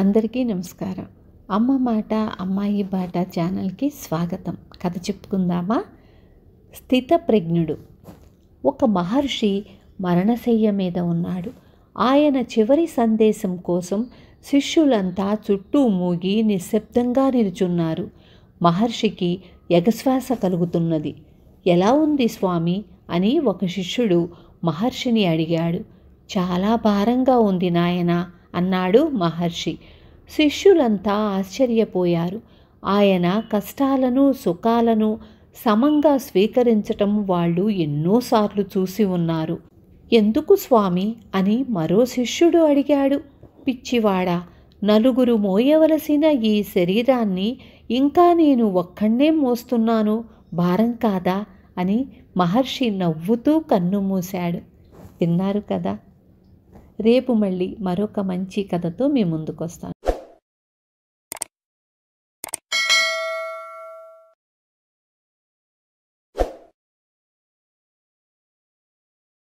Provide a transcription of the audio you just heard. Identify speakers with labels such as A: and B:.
A: అందరికీ నమస్కారం. అమ్మ మాట అమ్మాయి బాట ఛానల్కి స్వాగతం. కథ చెప్పుకుందామా? స్థితప్రజ్ఞుడు. ఒక మహర్షి మరణశయ్య మీద ఉన్నాడు. ఆయన చివరి సందేశం కోసం శిష్యులంతా చుట్టూ మూగి నిశ్శబ్దంగా నిలుచున్నారు. మహర్షికి ఎగశ్వాస కలుగుతున్నది. ఎలా ఉంది స్వామి అని ఒక శిష్యుడు మహర్షిని అడిగాడు. చాలా భారంగా ఉంది నాయనా అన్నాడు మహర్షి. శిష్యులంతా ఆశ్చర్యపోయారు. ఆయన కష్టాలను సుఖాలను సమంగా స్వీకరించటం వాళ్ళు ఎన్నోసార్లు చూసి ఉన్నారు. ఎందుకు స్వామి అని మరో శిష్యుడు అడిగాడు. పిచ్చివాడా, నలుగురు మోయవలసిన ఈ శరీరాన్ని ఇంకా నేను ఒక్కడే మోస్తున్నాను, భారం కాదా అని మహర్షి నవ్వుతూ కన్ను మూశాడు. విన్నారు కదా. రేపు మళ్ళీ మరొక మంచి కథతో మీ ముందుకు వస్తాను.